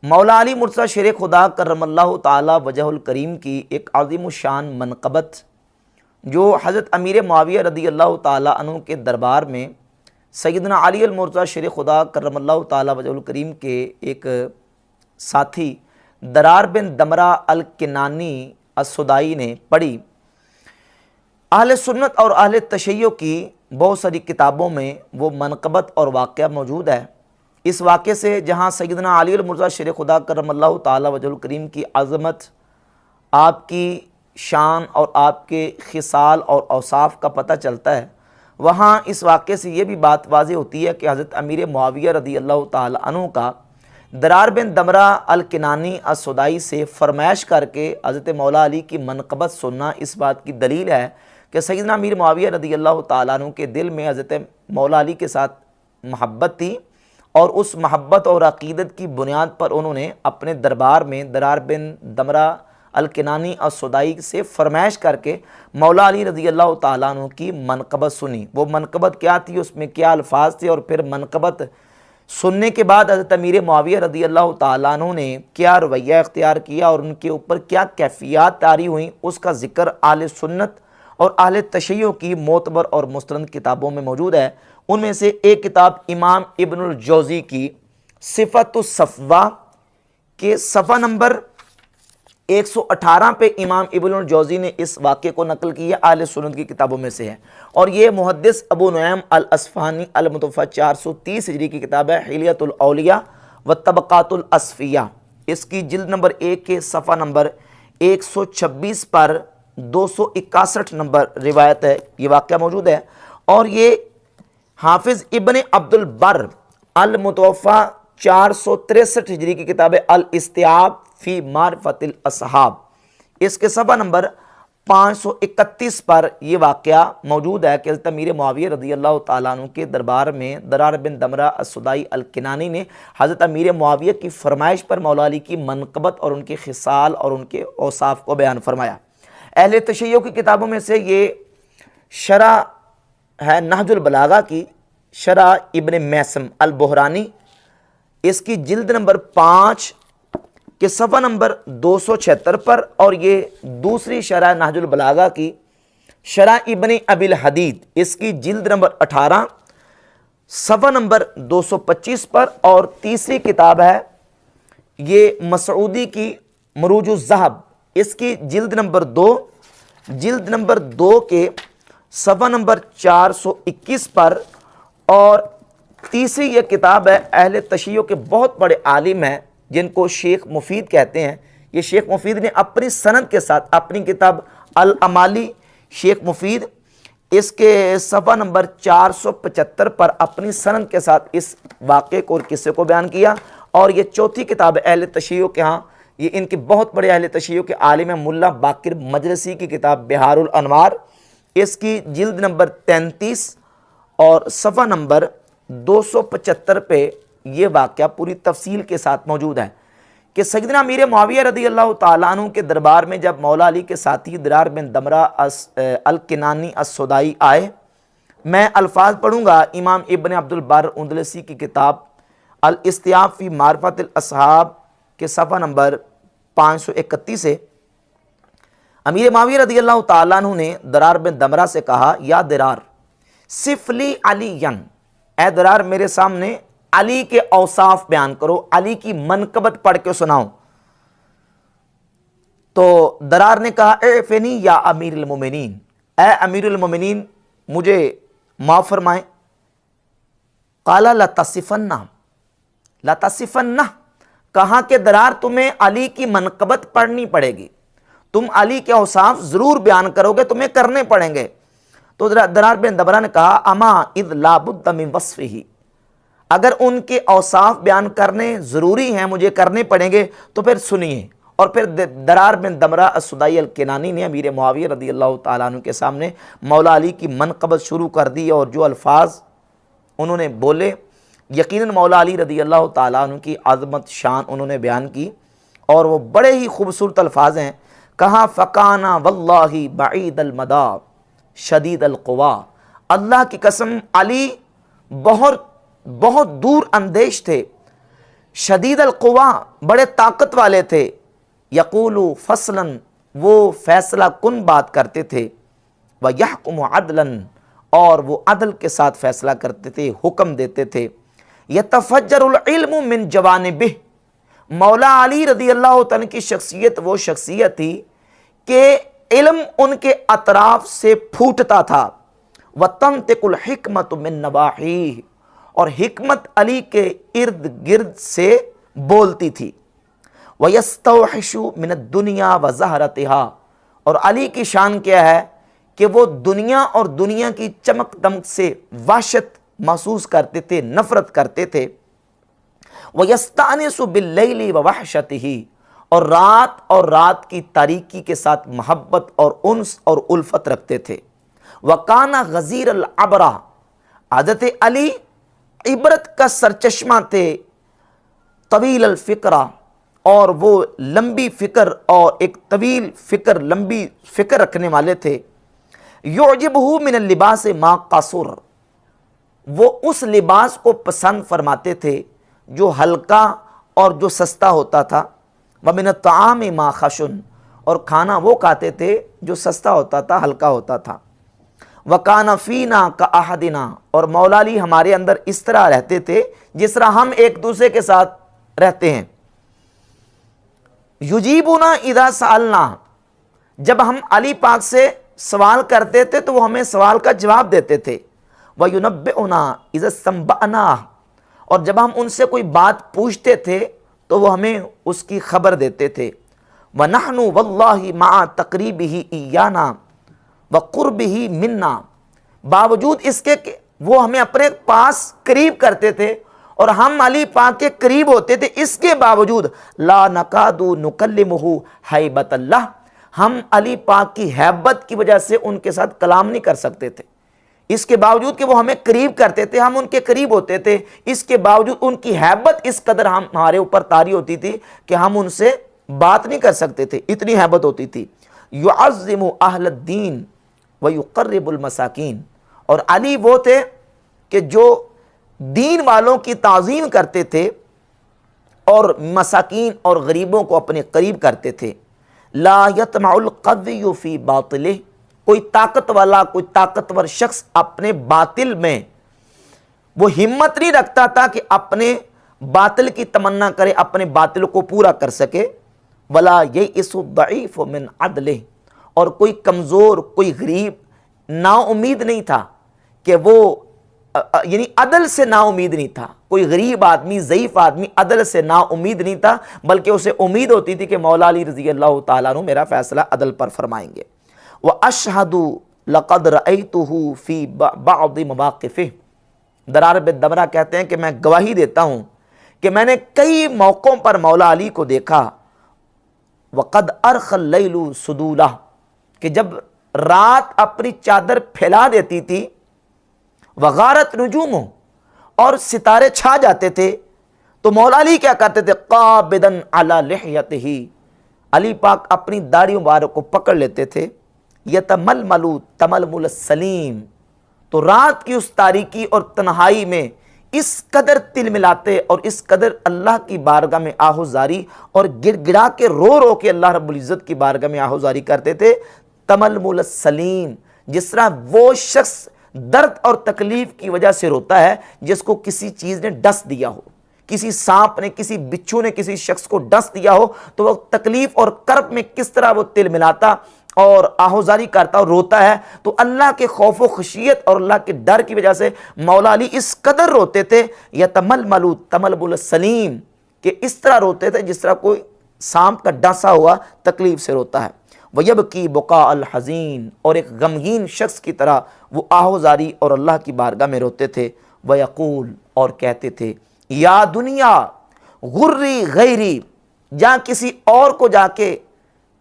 مولا علی مرتضیٰ شیر خدا کرم اللہ تعالی وجہ الکریم کی ایک عظیم الشان منقبت جو حضرت امیر معاویہ رضی اللہ تعالیٰ عنہ کے دربار میں سیدنا علی المرتضیٰ شیر خدا کرم اللہ تعالی وجہ الکریم کے ایک ساتھی درار بن دمرہ الکنانی السدائی نے پڑھی، اہل سنت اور اہل تشیع کی بہت ساری کتابوں میں وہ منقبت اور واقعہ موجود ہے۔ اس واقعے سے جہاں سیدنا علی المرتضیٰ شیر خدا کرم اللہ تعالی وجہ الکریم کی عظمت، آپ کی شان اور آپ کے خصال اور اوصاف کا پتہ چلتا ہے، وہاں اس واقعے سے یہ بھی بات واضح ہوتی ہے کہ حضرت امیر معاویہ رضی اللہ تعالی عنہ کا درار بن دمرہ الکنانی السدائی سے فرمائش کر کے حضرت مولا علی کی منقبت سننا اس بات کی دلیل ہے کہ سیدنا امیر معاویہ رضی اللہ تعالیٰ عنہ کے دل میں حضرت مولا علی کے ساتھ محبت تھی، اور اس محبت اور عقیدت کی بنیاد پر انہوں نے اپنے دربار میں درار بن دمرہ الکنانی السدائی سے فرمائش کر کے مولا علی رضی اللہ تعالیٰ عنہ کی منقبت سنی۔ وہ منقبت کیا تھی، اس میں کیا الفاظ تھے، اور پھر منقبت سننے کے بعد حضرت امیر معاویہ رضی اللہ تعالیٰ عنہ نے کیا رویہ اختیار کیا اور ان کے اوپر کیا کیفیات طاری ہوئیں، اس کا ذکر اہل سنت اور اہل تشیع کی معتبر اور مستند کتابوں میں موجود ہے۔ ان میں سے ایک کتاب امام ابن الجوزی کی صفت الصفوہ کے صفحہ نمبر 118 پہ امام ابن الجوزی نے اس واقعے کو نقل کیا، اہل سنت کی کتابوں میں سے ہے، اور یہ محدث ابو نعیم الاصفہانی المتوفی 430 ہجری کی کتاب ہے حلیۃ الاولیاء و طبقات الاصفیہ۔ اس کی جلد نمبر 1 کے صفحہ نمبر 126 پر 261 نمبر روایت ہے، یہ واقعہ موجود ہے، اور یہ حافظ ابن عبد البر المتوفی 463 ہجری کی کتاب ہے الاستیعاب فی معرفت الاصحاب، اس کے صفحہ نمبر 531 پر یہ واقعہ موجود ہے کہ حضرت امیر معاویہ رضی اللہ تعالیٰ عنہ کے دربار میں درار بن دمرہ السدائی الکنانی نے حضرت امیر معاویہ کی فرمائش پر مولا علی کی منقبت اور ان کے خصال اور ان کے اوصاف کو بیان فرمایا۔ اہل تشیع کی کتابوں میں سے یہ شرح ہے نہج البلاغہ کی، شرح ابن میسم البحرانی، اس کی جلد نمبر 5 کے صفحہ نمبر 276 پر، اور یہ دوسری شرح نہج البلاغہ کی شرح ابن ابی الحدید، اس کی جلد نمبر 18 صفحہ نمبر 225 پر، اور تیسری کتاب ہے یہ مسعودی کی مروج الذہب، اس کی جلد نمبر 2 کے صفحہ نمبر 421 پر، اور تیسری یہ کتاب ہے اہل تشیع کے بہت بڑے عالم ہیں جن کو شیخ مفید کہتے ہیں۔ یہ شیخ مفید نے اپنی سند کے ساتھ اپنی کتاب الامالی شیخ مفید، اس کے صفحہ نمبر 475 پر اپنی سند کے ساتھ اس واقعے کو اور قصے کو بیان کیا۔ اور یہ چوتھی کتاب اہل تشیع کے ہاں، یہ ان کے بہت بڑے اہل تشیع کے عالم ہیں ملا باقر مجلسی کی کتاب بہار الانوار، اس کی جلد نمبر 33 اور صفحہ نمبر 275 پہ یہ واقعہ پوری تفصیل کے ساتھ موجود ہے کہ سیدنا امیر معاویہ رضی اللہ تعالیٰ عنہ کے دربار میں جب مولا علی کے ساتھی درار بن دمرہ الکنانی السدائی آئے، میں الفاظ پڑھوں گا امام ابن عبد البر اندلسی کی کتاب الاستیعاب فی معرفت الاصحاب کے صفحہ نمبر 531 سے۔ امیر معاویہ رضی اللہ تعالیٰ عنہ نے درار بن دمرہ سے کہا، یا درار صف لی علی، اے درار میرے سامنے علی کے اوصاف بیان کرو، علی کی منقبت پڑھ کے سناؤ۔ تو درار نے کہا، اے فینی یا امیر المومنین، اے امیر المومنین مجھے معاف فرمائیں۔ قال لتصفنہ، لتصفنہ، کہا کہ درار تمہیں علی کی منقبت پڑھنی پڑے گی، تم علی کے اوصاف ضرور بیان کرو گے، تمہیں کرنے پڑیں گے۔ تو درار بن دمرہ نے کہا، اما اذ لا بد من وصفہ، اگر ان کے اوصاف بیان کرنے ضروری ہیں، مجھے کرنے پڑیں گے، تو پھر سنیے۔ اور پھر درار بن دمرہ السدائی الکنانی نے امیر معاویہ رضی اللہ تعالیٰ عنہ کے سامنے مولا علی کی منقبت شروع کر دی، اور جو الفاظ انہوں نے بولے یقیناً مولا علی رضی اللہ تعالیٰ عنہ کی عظمت شان انہوں نے بیان کی، اور وہ بڑے ہی خوبصورت الفاظ ہیں۔ کہا، فَقَانَا وَاللَّهِ بَعِيدَ الْمَدَى شدید القوا، اللہ کی قسم علی بہت دور اندیش تھے، شدید القوا، بڑے طاقت والے تھے، یقولو فصلاً، وہ فیصلہ کن بات کرتے تھے، وَيَحْكُمُ عَدْلًا، اور وہ عدل کے ساتھ فیصلہ کرتے تھے، حکم دیتے تھے۔ یتفجر العلم من جوانبہ، مولا علی رضی اللہ تعالیٰ کی شخصیت وہ شخصیت تھی کہ علم ان کے اطراف سے پھوٹتا تھا، وَتَنْتِقُ الْحِكْمَةُ مِن نَوَاحِیہ، اور حکمت علی کے ارد گرد سے بولتی تھی، وَيَسْتَوْحِشُ مِنَ الدُّنْيَا وَزَهْرَتِهَا، اور علی کی شان کیا ہے کہ وہ دنیا اور دنیا کی چمک دمک سے وحشت محسوس کرتے تھے، نفرت کرتے تھے۔ وَيَسْتَأْنِسُ بِاللَّيْلِ وَوَحْشَتِهِ، اور رات کی تاریکی کے ساتھ محبت اور انس اور الفت رکھتے تھے۔ وَكَانَ غَزِيرَ الْعَبْرَةِ، حضرت علی عبرت کا سرچشمہ تھے، طویل الفکرہ، اور وہ لمبی فکر اور ایک طویل فکر، لمبی فکر رکھنے والے تھے۔ یعجبہ من اللباس ما قصر، وہ اس لباس کو پسند فرماتے تھے جو ہلکا اور جو سستا ہوتا تھا۔ ومن الطعام ما خشن، اور کھانا وہ کھاتے تھے جو سستا ہوتا تھا، ہلکا ہوتا تھا۔ وَكَانَ فِينَا كَأَحَدِنَا، اور مولا علی ہمارے اندر اس طرح رہتے تھے جس طرح ہم ایک دوسرے کے ساتھ رہتے ہیں۔ یجیبنا اذا سألنا، جب ہم علی پاک سے سوال کرتے تھے تو وہ ہمیں سوال کا جواب دیتے تھے۔ وَيُنَبِّئُنَا اذا استنبأنا، اور جب ہم ان سے کوئی بات پوچھتے تھے تو وہ ہمیں اس کی خبر دیتے تھے۔ وَنَحْنُ وَاللَّهِ مَعَ تَقْرِيبِهِ إِيَّانَا وَقُرْبِهِ مِنَّا، باوجود اس کے کہ وہ ہمیں اپنے پاس قریب کرتے تھے اور ہم علی پاک کے قریب ہوتے تھے، اس کے باوجود لا نکاد نکلمہ حیبۃ اللہ، ہم علی پاک کی حیبت کی وجہ سے ان کے ساتھ کلام نہیں کر سکتے تھے۔ اس کے باوجود کہ وہ ہمیں قریب کرتے تھے، ہم ان کے قریب ہوتے تھے، اس کے باوجود ان کی حیبت اس قدر ہمارے اوپر طاری ہوتی تھی کہ ہم ان سے بات نہیں کر سکتے تھے، اتنی حیبت ہوتی تھی۔ یعظم اہل الدین ویقرب المساکین، اور علی وہ تھے کہ جو دین والوں کی تعظیم کرتے تھے اور مساکین اور غریبوں کو اپنے قریب کرتے تھے۔ لا یطمع القوی فی باطلہ، کوئی طاقت والا، کوئی طاقتور شخص اپنے باطل میں وہ ہمت نہیں رکھتا تھا کہ اپنے باطل کی تمنا کرے، اپنے باطل کو پورا کر سکے۔ ولا یئس الضعیف من عدلہ، اور کوئی کمزور، کوئی غریب نا امید نہیں تھا کہ وہ یعنی عدل سے نا امید نہیں تھا، کوئی غریب آدمی، ضعیف آدمی عدل سے نا امید نہیں تھا، بلکہ اسے امید ہوتی تھی کہ مولا علی رضی اللہ تعالیٰ عنہ میرا فیصلہ عدل پر فرمائیں گے۔ وَأَشْهَدُ لَقَدْ رَأَيْتُهُ فِي بَعْضِ مَوَاقِفِهِ، درار بالدمرہ کہتے ہیں کہ میں گواہی دیتا ہوں کہ میں نے کئی موقعوں پر مولا علی کو دیکھا۔ وَقَدْ أَرْخَ اللَّيْلُ سُدُولَهُ، کہ جب رات اپنی چادر پھیلا دیتی تھی، وغارت نجوم، اور ستارے چھا جاتے تھے، تو مولا علی کیا کرتے تھے؟ قابدن علی لحیتہ، علی پاک اپنی داڑھی مبارک کو پکڑ لیتے تھے۔ یتململ تململ السلیم، تو رات کی اس تاریکی اور تنہائی میں اس قدر تل ملاتے اور اس قدر اللہ کی بارگاہ میں آہوزاری اور گڑ گڑا کے رو رو کے اللہ رب العزت کی بارگاہ میں آہوزاری کرتے تھے۔ تململ السلیم، جس طرح وہ شخص درد اور تکلیف کی وجہ سے روتا ہے جس کو کسی چیز نے ڈس دیا ہو، کسی سانپ نے، کسی بچھو نے کسی شخص کو ڈس دیا ہو، تو وہ تکلیف اور کرب میں کس طرح وہ تل ملاتا اور آہوزاری کرتا اور روتا ہے، تو اللہ کے خوف و خشیت اور اللہ کے ڈر کی وجہ سے مولا علی اس قدر روتے تھے، یتململ تململ السلیم، کہ اس طرح روتے تھے جس طرح کوئی سانپ کا ڈسا ہوا تکلیف سے روتا ہے۔ وَيَبْكِي بُكَاءَ الْحَزِينَ، اور ایک غمگین شخص کی طرح وہ آہوزاری اور اللہ کی بارگاہ میں روتے تھے۔ وَيَقُول، اور کہتے تھے، یا دنیا غری غیری، جا کسی اور کو جا کے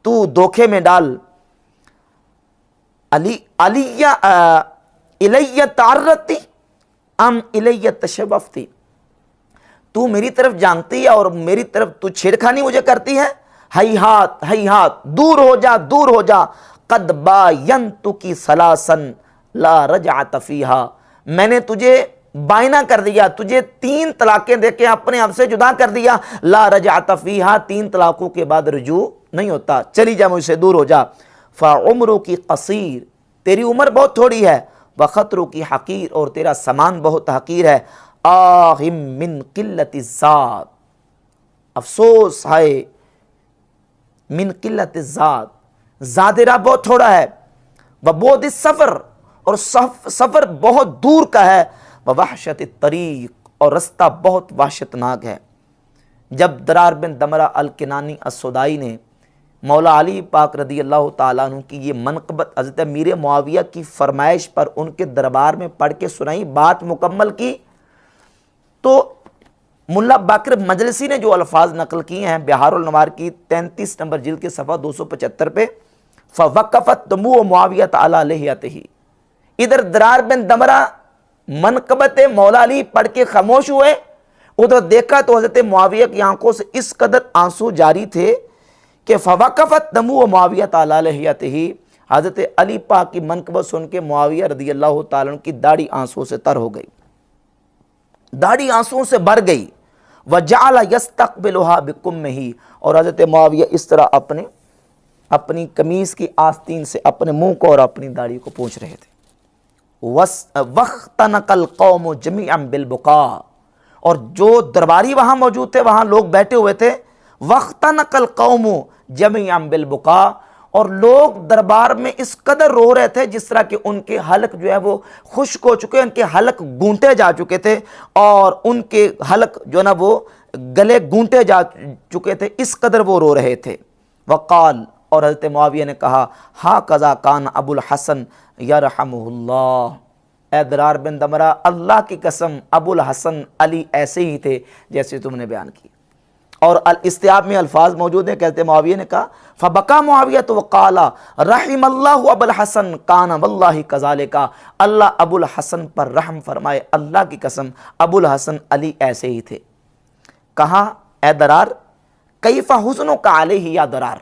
تو دھوکے میں ڈال، الیہ تعرتی ام الیہ تشوفتی، تو میری طرف جانگتی ہے اور میری طرف تو چھیڑخانی مجھے کرتی ہے۔ ہیہات ہیہات، دور ہو جا، دور ہو جا، قد باینتکی ثلاثا لا رجعت فیہا، میں نے تجھے بائنا کر دیا، تجھے 3 طلاقیں دے کے اپنے آپ سے جدا کر دیا، لا رجعت فیہا، 3 طلاقوں کے بعد رجوع نہیں ہوتا، چلی جا مجھ سے دور ہو جا، فعمرک قصیر، تیری عمر بہت تھوڑی ہے، وخطرک حقیر، اور تیرا سامان بہت حقیر ہے، آہم من قلت الذات، افسوس ہے من قلت الذات، زادرہ بہت تھوڑا ہے، وبعد السفر، اور سفر بہت دور کا ہے، ووحشت الطریق، اور رستہ بہت وحشتناک ہے۔ جب درار بن دمرہ الکنانی السدائی نے مولا علی پاک رضی اللہ تعالیٰ عنہ کی یہ منقبت حضرت امیر معاویہ کی فرمائش پر ان کے دربار میں پڑھ کے سنائی، بات مکمل کی، تو ملا باقر مجلسی نے جو الفاظ نقل کیے ہیں بہار النوار کی 33 نمبر جلد کے صفحہ 275 پہ، فوقفت دموع معاویہ علی لحیتہ، ادھر درار بن دمرہ منقبت مولا علی پڑھ کے خاموش ہوئے، ادھر دیکھا تو حضرت معاویہ کی آنکھوں سے اس قدر آنسو جاری تھے کہ فوقفت دموع معاویہ علی لحیتہ، حضرت علی پاک کی منقبت سن کے معاویہ رضی اللہ تعالیٰ عنہ کی داڑھی آنسو سے تر ہو گئی، داڑھی آنسو سے بھر گئی، وجعل یستقبلها بقمہ، اور حضرت معاویہ اس طرح اپنی قمیص کی آستین سے اپنے منہ کو اور اپنی داڑھی کو پوچھ رہے تھے، وَاخْتَنَقَ الْقَوْمُ جَمِيعًا بِالْبُكَاءِ، اور جو درباری وہاں موجود تھے، وہاں لوگ بیٹھے ہوئے تھے، وَاخْتَنَقَ الْقَوْمُ جَمِيعًا بِالْبُكَاءِ، اور لوگ دربار میں اس قدر رو رہے تھے جس طرح کہ ان کے حلق جو ہے وہ خشک ہو چکے، ان کے حلق گونٹے جا چکے تھے، اور ان کے حلق جو ہے نا وہ گلے گونٹے جا چکے تھے، اس قدر وہ رو رہے تھے۔ وقال، اور حضرت معاویہ نے کہا، ہاکذا کان ابو الحسن یرحمہ اللہ، اے درار بن دمرہ، اللہ کی قسم ابو الحسن علی ایسے ہی تھے جیسے تم نے بیان کی۔ اور الاستیاب میں الفاظ موجود ہیں، کہتے معاویہ نے کہا، فبکا معاویہ وقال رحم اللہ ابو الحسن کان واللہ کذالک، اللہ ابو الحسن پر رحم فرمائے، اللہ کی قسم ابو الحسن علی ایسے ہی تھے۔ کہا، اے درار، کیف حزنک علیہ یا درار،